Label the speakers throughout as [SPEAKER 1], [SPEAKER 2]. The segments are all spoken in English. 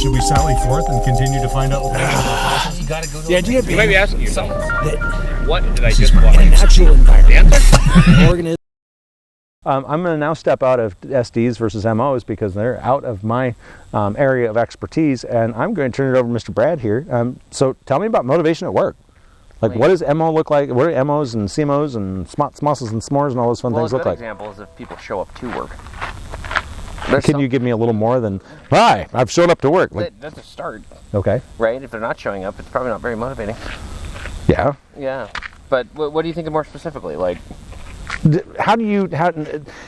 [SPEAKER 1] Should we sally forth and continue to find out what
[SPEAKER 2] You gotta go to
[SPEAKER 3] the idea
[SPEAKER 4] You might be asking yourself, what did I
[SPEAKER 3] this
[SPEAKER 4] just
[SPEAKER 3] is
[SPEAKER 4] watch?
[SPEAKER 3] a natural environment.
[SPEAKER 4] The answer?
[SPEAKER 3] Organism.
[SPEAKER 5] I'm going to now step out of SDs versus MOs because they're out of my area of expertise, and I'm going to turn it over to Mr. Brad here. So tell me about motivation at work. Like, what does MO look like? What do MOs and CMOs and smosses and s'mores and all those fun things look like?
[SPEAKER 2] A good example is if people show up to work.
[SPEAKER 5] Can you give me a little more than, hi, I've shown up to work? Like,
[SPEAKER 2] that's a start,
[SPEAKER 5] okay.
[SPEAKER 2] right? If they're not showing up, it's probably not very motivating.
[SPEAKER 5] Yeah.
[SPEAKER 2] Yeah. But what do you think of more specifically? Like,
[SPEAKER 5] how in the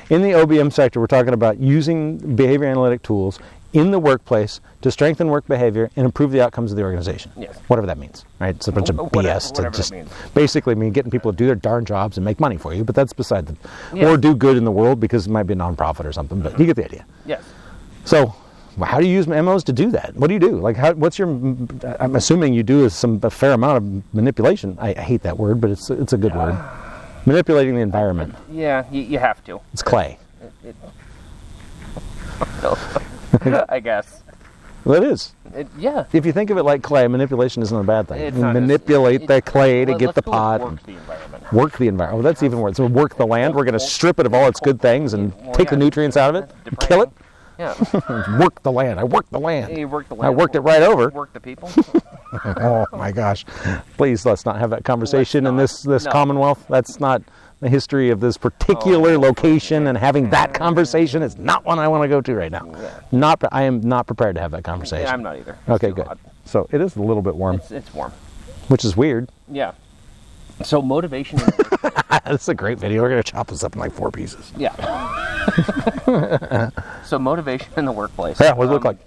[SPEAKER 5] OBM sector, we're talking about using behavior analytic tools in the workplace to strengthen work behavior and improve the outcomes of the organization.
[SPEAKER 2] Yes.
[SPEAKER 5] Whatever that means, right? It's a bunch of BS to just basically mean getting people to do their darn jobs and make money for you, but that's beside the, or do good in the world because it might be a nonprofit or something, but you get the idea.
[SPEAKER 2] Yes.
[SPEAKER 5] So, how do you use MOs to do that? What do you do? Like, what's your, I'm assuming you do a fair amount of manipulation. I hate that word, but it's a good word. Manipulating the environment.
[SPEAKER 2] Yeah, you have to.
[SPEAKER 5] It's clay.
[SPEAKER 2] I guess.
[SPEAKER 5] Well, it is.
[SPEAKER 2] Yeah.
[SPEAKER 5] If you think of it like clay, manipulation isn't a bad thing.
[SPEAKER 2] It's
[SPEAKER 5] You
[SPEAKER 2] not
[SPEAKER 5] manipulate the clay to get the
[SPEAKER 2] let's go
[SPEAKER 5] pot.
[SPEAKER 2] with work the environment.
[SPEAKER 5] Work the environment. Oh, that's even worse. So work the land. We're going to strip it of all its good things and take the nutrients out of it and kill it.
[SPEAKER 2] Yeah.
[SPEAKER 5] Work the land. I worked the land.
[SPEAKER 2] You work the land.
[SPEAKER 5] I worked it right over.
[SPEAKER 2] Work the people.
[SPEAKER 5] Oh my gosh. Please, let's not have that conversation in this Commonwealth. That's not the history of this particular location, and having that conversation is not one I want to go to right now.
[SPEAKER 2] Yeah.
[SPEAKER 5] I am not prepared to have that conversation.
[SPEAKER 2] Yeah, I'm not either.
[SPEAKER 5] Okay, good. So it is a little bit warm.
[SPEAKER 2] It's warm.
[SPEAKER 5] Which is weird.
[SPEAKER 2] Yeah. So motivation.
[SPEAKER 5] That's a great video. We're going to chop this up in like 4 pieces.
[SPEAKER 2] Yeah. So motivation in the workplace.
[SPEAKER 5] Yeah, what does it look like?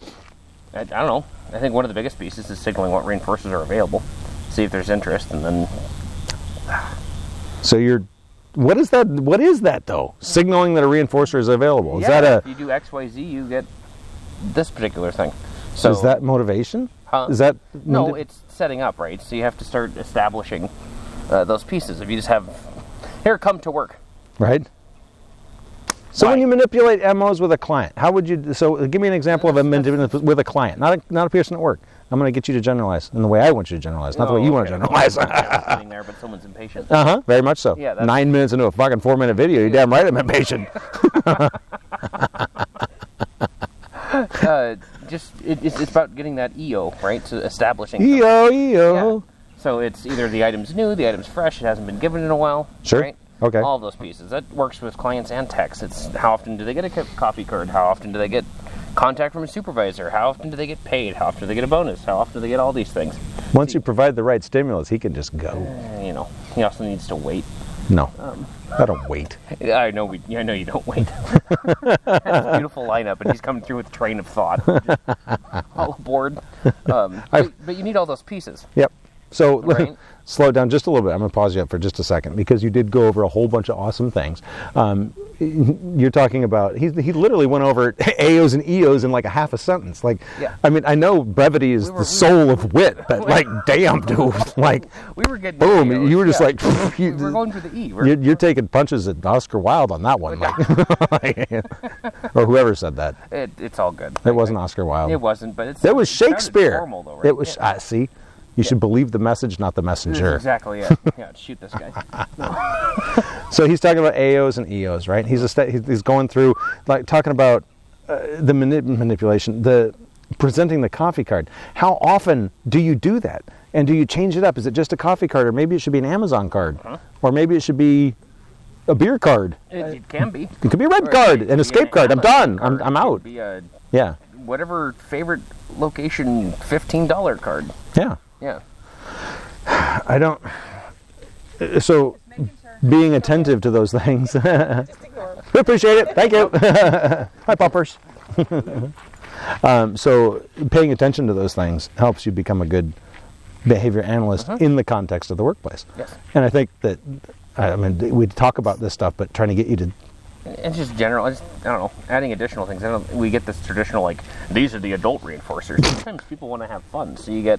[SPEAKER 2] I don't know. I think one of the biggest pieces is signaling what reinforcers are available. See if there's interest, and then.
[SPEAKER 5] So what is that though? Signaling that a reinforcer is available. Is that
[SPEAKER 2] if you do X, Y, Z, you get this particular thing. So
[SPEAKER 5] is that motivation? Is that
[SPEAKER 2] no? It's setting up, right? So you have to start establishing those pieces. If you just have here, come to work,
[SPEAKER 5] right? So when you manipulate MOs with a client, how would you? So give me an example of a manipulation with a client, not a person at work. I'm going to get you to generalize in the way I want you to generalize, not the way you want to generalize.
[SPEAKER 2] Sitting there, but someone's impatient.
[SPEAKER 5] Very much so.
[SPEAKER 2] Yeah,
[SPEAKER 5] 9 minutes into a fucking 4-minute video, you're damn right I'm impatient.
[SPEAKER 2] It's about getting that EO, right? So establishing
[SPEAKER 5] EO.
[SPEAKER 2] Yeah. So it's either the item's new, the item's fresh, it hasn't been given in a while.
[SPEAKER 5] Sure.
[SPEAKER 2] Right?
[SPEAKER 5] Okay.
[SPEAKER 2] All of those pieces. That works with clients and techs. It's how often do they get a coffee card? How often do they get contact from a supervisor? How often do they get paid? How often do they get a bonus? How often do they get all these things?
[SPEAKER 5] Once you provide the right stimulus, he can just go.
[SPEAKER 2] He also needs to wait.
[SPEAKER 5] No, I don't wait.
[SPEAKER 2] I know you don't wait. That's a beautiful lineup, and he's coming through with a train of thought. Just all aboard. But you need all those pieces.
[SPEAKER 5] Yep. So
[SPEAKER 2] right?
[SPEAKER 5] Slow down just a little bit. I'm going to pause you up for just a second because you did go over a whole bunch of awesome things. You're talking about, he literally went over AOs and EOs in like a half a sentence. Like, I mean, I know brevity is the soul of wit, but like, damn, dude, like,
[SPEAKER 2] we were getting
[SPEAKER 5] boom,
[SPEAKER 2] AOs,
[SPEAKER 5] you were just like,
[SPEAKER 2] we were going for the E.
[SPEAKER 5] You're taking punches at Oscar Wilde on that one, or whoever said that.
[SPEAKER 2] It's all good.
[SPEAKER 5] It wasn't Oscar Wilde.
[SPEAKER 2] It wasn't, but
[SPEAKER 5] it was Shakespeare.
[SPEAKER 2] Formal, though, right?
[SPEAKER 5] It was. See. You should believe the message, not the messenger.
[SPEAKER 2] Exactly, yeah. Yeah, shoot this guy.
[SPEAKER 5] So he's talking about AOs and EOs, right? He's going through, like, talking about the manipulation, the presenting the coffee card. How often do you do that? And do you change it up? Is it just a coffee card, or maybe it should be an Amazon card? Or maybe it should be a beer card?
[SPEAKER 2] It can be.
[SPEAKER 5] It could be a red card, an escape card. I'm done. I'm out.
[SPEAKER 2] It could be
[SPEAKER 5] yeah.
[SPEAKER 2] Whatever favorite location $15 card.
[SPEAKER 5] Yeah.
[SPEAKER 2] Yeah.
[SPEAKER 5] I don't. So, being attentive to those things. We appreciate it. Thank you. Hi, pumpers. So, paying attention to those things helps you become a good behavior analyst in the context of the workplace.
[SPEAKER 2] Yes.
[SPEAKER 5] And I think that, I mean, we talk about this stuff, but trying to get you to.
[SPEAKER 2] And just general, I don't know, adding additional things. We get this traditional, like, these are the adult reinforcers. Sometimes people want to have fun, so you get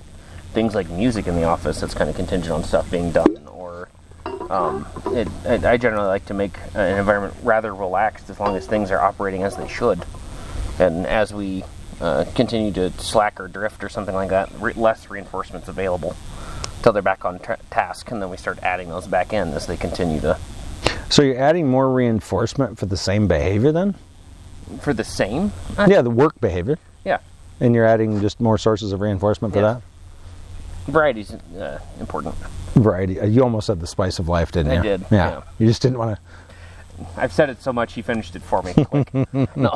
[SPEAKER 2] things like music in the office that's kind of contingent on stuff being done, or I generally like to make an environment rather relaxed as long as things are operating as they should. And as we continue to slack or drift or something like that, less reinforcement's available until they're back on task, and then we start adding those back in as they continue to.
[SPEAKER 5] So you're adding more reinforcement for the same behavior then?
[SPEAKER 2] For the same?
[SPEAKER 5] Yeah, the work behavior.
[SPEAKER 2] Yeah.
[SPEAKER 5] And you're adding just more sources of reinforcement for that?
[SPEAKER 2] Variety's important.
[SPEAKER 5] Variety. You almost said the spice of life, didn't you?
[SPEAKER 2] I did.
[SPEAKER 5] Yeah. You just didn't want to.
[SPEAKER 2] I've said it so much, he finished it for me. Quick. No.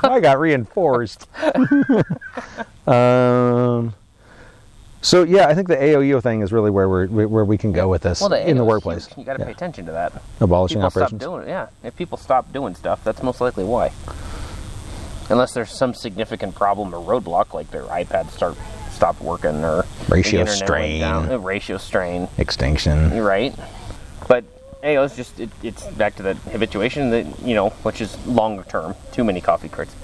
[SPEAKER 5] I got reinforced. So yeah, I think the AOEO thing is really where we can go with this in the workplace.
[SPEAKER 2] You got to pay attention to that.
[SPEAKER 5] Abolishing
[SPEAKER 2] people
[SPEAKER 5] operations.
[SPEAKER 2] Stop doing it. Yeah, if people stop doing stuff, that's most likely why. Unless there's some significant problem or roadblock, like their iPad stopped working, or
[SPEAKER 5] ratio
[SPEAKER 2] the internet went down, ratio strain,
[SPEAKER 5] extinction.
[SPEAKER 2] You're right, but AO is just it's back to that habituation that which is longer term. Too many coffee carts.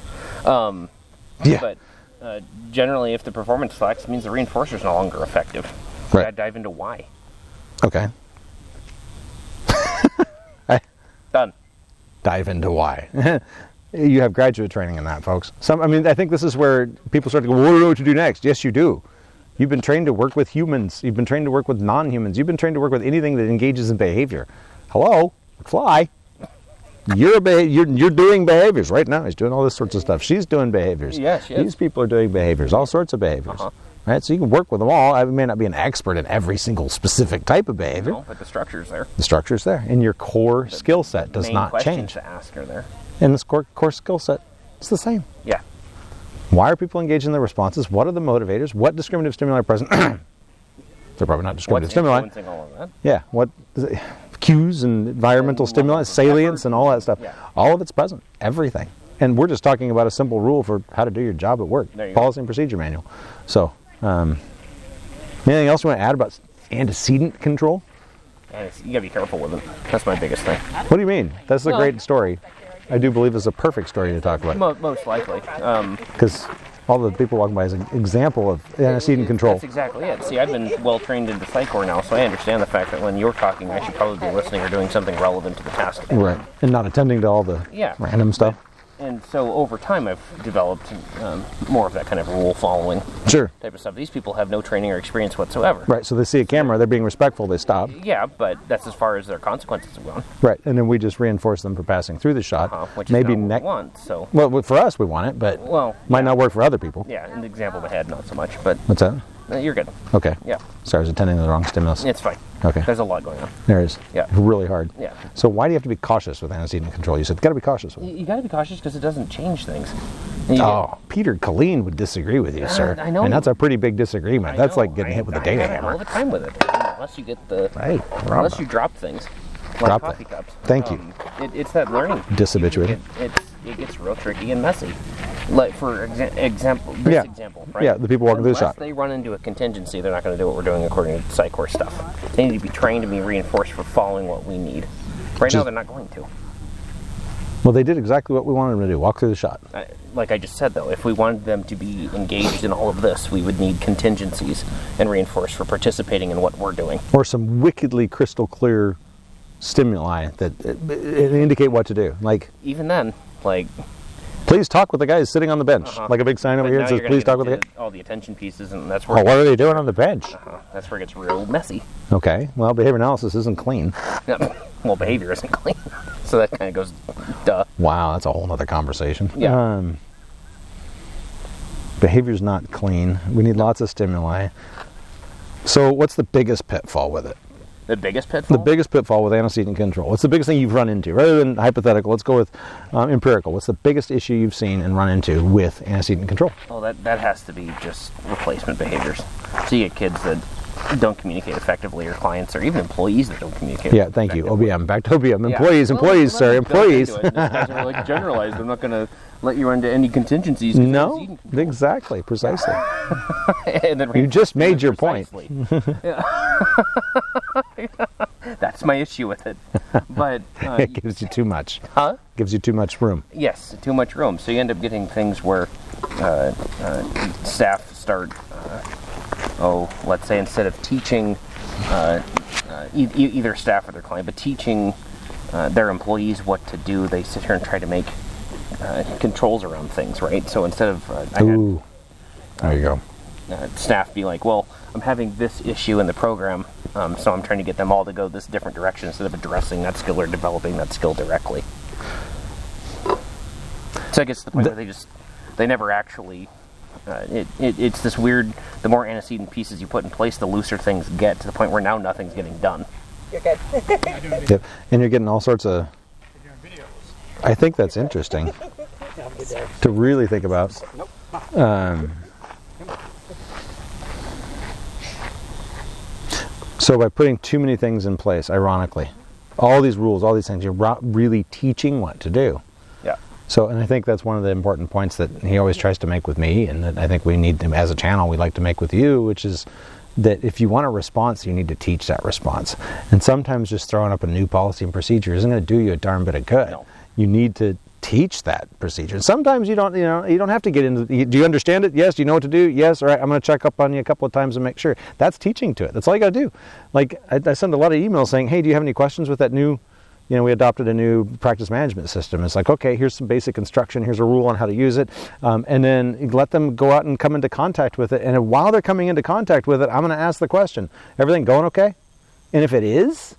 [SPEAKER 5] Yeah.
[SPEAKER 2] But generally, if the performance slacks, it means the reinforcer is no longer effective.
[SPEAKER 5] Right.
[SPEAKER 2] You gotta dive into why.
[SPEAKER 5] Okay.
[SPEAKER 2] Done.
[SPEAKER 5] Dive into why. You have graduate training in that, folks. I think this is where people start to go, well, what do you know what to do next? Yes, you do. You've been trained to work with humans. You've been trained to work with non-humans. You've been trained to work with anything that engages in behavior. Hello, McFly. You're doing behaviors right now. He's doing all this sorts of stuff. She's doing behaviors.
[SPEAKER 2] Yeah, she is.
[SPEAKER 5] These people are doing behaviors, all sorts of behaviors. Right? So you can work with them all. I may not be an expert in every single specific type of behavior.
[SPEAKER 2] No, but the structure's there.
[SPEAKER 5] The structure's there. And your core skill set does not change.
[SPEAKER 2] Main questions to ask are there.
[SPEAKER 5] And this core skill set, it's the same.
[SPEAKER 2] Yeah.
[SPEAKER 5] Why are people engaged in their responses? What are the motivators? What discriminative stimuli are present? They're probably not discriminative stimuli.
[SPEAKER 2] What's influencing all of that?
[SPEAKER 5] Yeah. What is it? Cues and environmental stimuli, salience, and all that stuff. Yeah. All of it's present. Everything. And we're just talking about a simple rule for how to do your job at work. Policy and procedure manual. So, anything else you want to add about antecedent control?
[SPEAKER 2] You gotta be careful with it. That's my biggest thing.
[SPEAKER 5] What do you mean? That's a great story. I do believe it's a perfect story to talk about.
[SPEAKER 2] Most likely.
[SPEAKER 5] Because all the people walking by is an example of antecedent control.
[SPEAKER 2] That's exactly it. See, I've been well trained into Psychor now, so I understand the fact that when you're talking, I should probably be listening or doing something relevant to the task.
[SPEAKER 5] Right. And not attending to all the random stuff.
[SPEAKER 2] And so over time, I've developed more of that kind of rule following type of stuff. These people have no training or experience whatsoever.
[SPEAKER 5] Right. So they see a camera, they're being respectful, they stop.
[SPEAKER 2] Yeah, but that's as far as their consequences have gone.
[SPEAKER 5] Right. And then we just reinforce them for passing through the shot.
[SPEAKER 2] Which is maybe not what we want. So.
[SPEAKER 5] Well, for us, we want it, but might not work for other people.
[SPEAKER 2] Yeah. In the example I had, not so much. But
[SPEAKER 5] what's that?
[SPEAKER 2] You're good.
[SPEAKER 5] Okay.
[SPEAKER 2] Yeah.
[SPEAKER 5] Sorry, I was attending to the wrong stimulus.
[SPEAKER 2] It's fine.
[SPEAKER 5] Okay.
[SPEAKER 2] There's a lot going on.
[SPEAKER 5] There is.
[SPEAKER 2] Yeah.
[SPEAKER 5] Really hard.
[SPEAKER 2] Yeah.
[SPEAKER 5] So why do you have to be cautious with antecedent control? You said got to be cautious with it.
[SPEAKER 2] You got to be cautious because it doesn't change things.
[SPEAKER 5] Peter Colleen would disagree with you, sir.
[SPEAKER 2] I know.
[SPEAKER 5] And that's a pretty big disagreement. That's like getting hit with a data hammer.
[SPEAKER 2] All the time with it, unless you get the. Unless you drop things. Like coffee cups.
[SPEAKER 5] Thank you.
[SPEAKER 2] It's that learning.
[SPEAKER 5] Dishabituating.
[SPEAKER 2] It gets real tricky and messy. Like for example, example, right?
[SPEAKER 5] Yeah, the people walking through the shop.
[SPEAKER 2] Unless they run into a contingency, they're not going to do what we're doing according to Psychor stuff. They need to be trained to be reinforced for following what we need. Right now, they're not going to.
[SPEAKER 5] Well, they did exactly what we wanted them to do, walk through the shot.
[SPEAKER 2] Like I just said, though, if we wanted them to be engaged in all of this, we would need contingencies and reinforce for participating in what we're doing.
[SPEAKER 5] Or some wickedly crystal clear stimuli that indicate what to do. Like
[SPEAKER 2] even then, like...
[SPEAKER 5] Please talk with the guys sitting on the bench. Like a big sign over here that says, please talk with the guys.
[SPEAKER 2] All the attention pieces, and that's where...
[SPEAKER 5] what are they doing on the bench?
[SPEAKER 2] That's where it gets real messy.
[SPEAKER 5] Okay. Well, behavior analysis isn't clean.
[SPEAKER 2] Well, behavior isn't clean. So that kind of goes, duh.
[SPEAKER 5] Wow, that's a whole other conversation.
[SPEAKER 2] Yeah.
[SPEAKER 5] Behavior's not clean. We need lots of stimuli. So what's the biggest pitfall with it?
[SPEAKER 2] The biggest pitfall?
[SPEAKER 5] The biggest pitfall with antecedent control. What's the biggest thing you've run into? Rather than hypothetical, let's go with empirical. What's the biggest issue you've seen and run into with antecedent control?
[SPEAKER 2] Well, that has to be just replacement behaviors. So you get kids that don't communicate effectively, or clients, or even employees that don't communicate.
[SPEAKER 5] Yeah, thank you. OBM. Back to OBM. Employees, sir. Employees.
[SPEAKER 2] These guys are like generalized. I'm not going to let you run into any contingencies.
[SPEAKER 5] No, exactly, precisely.
[SPEAKER 2] And then
[SPEAKER 5] you just made your point.
[SPEAKER 2] That's my issue with it. But
[SPEAKER 5] it gives you too much.
[SPEAKER 2] Huh?
[SPEAKER 5] Gives you too much room.
[SPEAKER 2] Yes, too much room. So you end up getting things where staff start, let's say instead of teaching either staff or their client, but teaching their employees what to do, they sit here and try to make controls around things, right? So instead of
[SPEAKER 5] Ooh, there you go.
[SPEAKER 2] Staff be like, well, I'm having this issue in the program, so I'm trying to get them all to go this different direction instead of addressing that skill or developing that skill directly. So I guess to the point where they never actually. It's this weird. The more antecedent pieces you put in place, the looser things get, to the point where now nothing's getting done.
[SPEAKER 3] You're good.
[SPEAKER 5] Yep. And you're getting all sorts of. I think that's interesting to really think about. So by putting too many things in place, ironically, all these rules, all these things, you're really teaching what to do.
[SPEAKER 2] Yeah.
[SPEAKER 5] So, and I think that's one of the important points that he always tries to make with me, and that I think we need, as a channel, we like to make with you, which is that if you want a response, you need to teach that response. And sometimes just throwing up a new policy and procedure isn't going to do you a darn bit of good.
[SPEAKER 2] No.
[SPEAKER 5] You need to teach that procedure. And sometimes you don't have to get into. Do you understand it? Yes. Do you know what to do? Yes. All right. I'm going to check up on you a couple of times and make sure. That's teaching to it. That's all you got to do. Like I send a lot of emails saying, hey, do you have any questions with that new? We adopted a new practice management system. It's like, okay, here's some basic instruction. Here's a rule on how to use it. And then let them go out and come into contact with it. And while they're coming into contact with it, I'm going to ask the question, everything going okay? And if it is,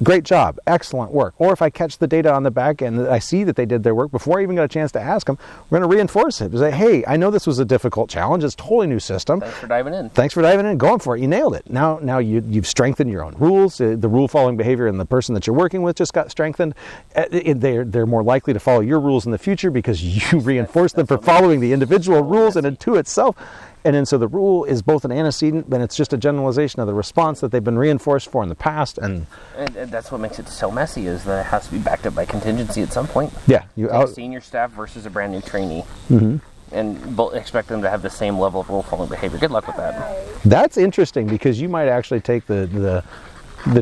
[SPEAKER 5] great job, excellent work. Or if I catch the data on the back end, I see that they did their work before I even got a chance to ask them, we're going to reinforce it. Say, hey, I know this was a difficult challenge. It's a totally new system.
[SPEAKER 2] Thanks for diving in.
[SPEAKER 5] Thanks for diving in, going for it. You nailed it. Now you've strengthened your own rules. The rule following behavior and the person that you're working with just got strengthened. They're more likely to follow your rules in the future because you reinforce them for following the individual rules and into itself. And then so the rule is both an antecedent, but it's just a generalization of the response that they've been reinforced for in the past. And
[SPEAKER 2] that's what makes it so messy, is that it has to be backed up by contingency at some point.
[SPEAKER 5] Yeah.
[SPEAKER 2] Like senior staff versus a brand new trainee. And both expect them to have the same level of rule following behavior. Good luck with that.
[SPEAKER 5] That's interesting, because you might actually take the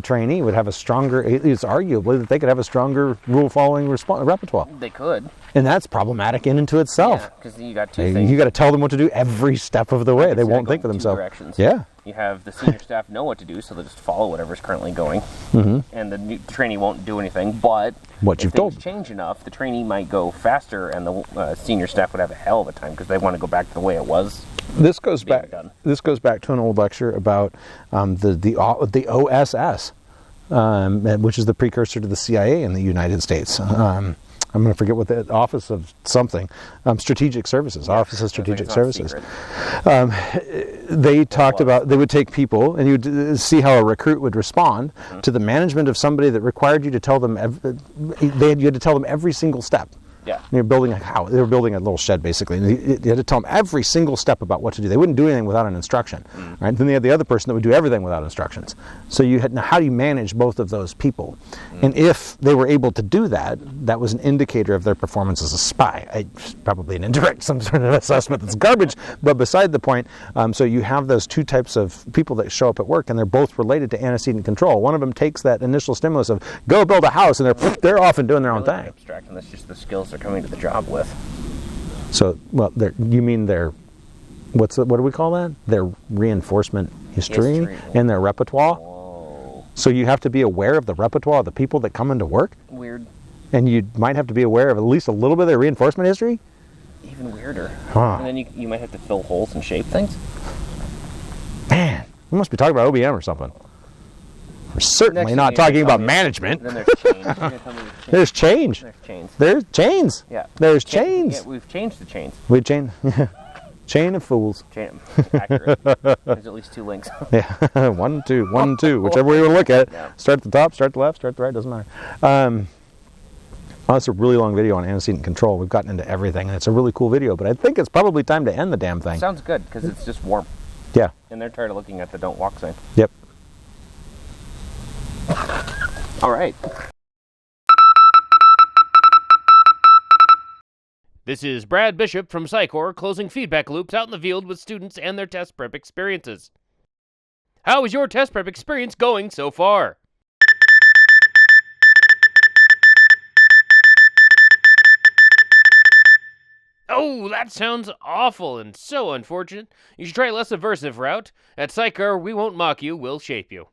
[SPEAKER 5] trainee would have a stronger, it's arguably that they could have a stronger rule following repertoire.
[SPEAKER 2] They could.
[SPEAKER 5] And that's problematic in and to itself.
[SPEAKER 2] Yeah, because you got two things.
[SPEAKER 5] You got to tell them what to do every step of the way. They won't think for themselves.
[SPEAKER 2] Directions.
[SPEAKER 5] Yeah.
[SPEAKER 2] You have the senior staff know what to do, so they'll just follow whatever's currently going. And the new trainee won't do anything, but
[SPEAKER 5] what you've told
[SPEAKER 2] them change enough, the trainee might go faster, and the senior staff would have a hell of a time because they want to go back to the way it was.
[SPEAKER 5] This goes back to an old lecture about the OSS, which is the precursor to the CIA in the United States. I'm going to forget what the Office of something, Strategic Services, Office of Strategic Services. They talked about, they would take people and you'd see how a recruit would respond to the management of somebody that required you to tell them, you had to tell them every single step.
[SPEAKER 2] Yeah.
[SPEAKER 5] They were building they were building a little shed, basically. And you had to tell them every single step about what to do. They wouldn't do anything without an instruction. Right? Then they had the other person that would do everything without instructions. So now how do you manage both of those people? And if they were able to do that, that was an indicator of their performance as a spy. Probably an indirect, some sort of assessment that's garbage, but beside the point. So you have those two types of people that show up at work, and they're both related to antecedent control. One of them takes that initial stimulus of go build a house, and they're off and doing their own thing.
[SPEAKER 2] Abstract, and that's just the skills they're coming to the job with.
[SPEAKER 5] So, well, you mean their, what do we call that? Their reinforcement history and their repertoire?
[SPEAKER 2] Whoa.
[SPEAKER 5] So you have to be aware of the repertoire of the people that come into work?
[SPEAKER 2] Weird.
[SPEAKER 5] And you might have to be aware of at least a little bit of their reinforcement history?
[SPEAKER 2] Even weirder.
[SPEAKER 5] Huh.
[SPEAKER 2] And then you might have to fill holes and shape things.
[SPEAKER 5] Man, we must be talking about OBM or something. We're certainly not talking about management.
[SPEAKER 2] Then there's change.
[SPEAKER 5] There's change.
[SPEAKER 2] There's chains.
[SPEAKER 5] There's chains.
[SPEAKER 2] Yeah.
[SPEAKER 5] There's chains.
[SPEAKER 2] Yeah, we've changed the chains.
[SPEAKER 5] We've changed. Chain of fools.
[SPEAKER 2] Accurate. There's at least two links.
[SPEAKER 5] Yeah. 1, 2, 1, 2. Whichever way you look at it.
[SPEAKER 2] Yeah.
[SPEAKER 5] Start at the top, start at the left, start at the right. Doesn't matter. That's a really long video on antecedent control. We've gotten into everything, and it's a really cool video. But I think it's probably time to end the damn thing.
[SPEAKER 2] Sounds good, because it's just warm.
[SPEAKER 5] Yeah.
[SPEAKER 2] And they're tired of looking at the don't walk sign.
[SPEAKER 5] Yep.
[SPEAKER 2] All right.
[SPEAKER 6] This is Brad Bishop from Psychor closing feedback loops out in the field with students and their test prep experiences. How is your test prep experience going so far? Oh, that sounds awful and so unfortunate. You should try a less aversive route. At Psychor, we won't mock you, we'll shape you.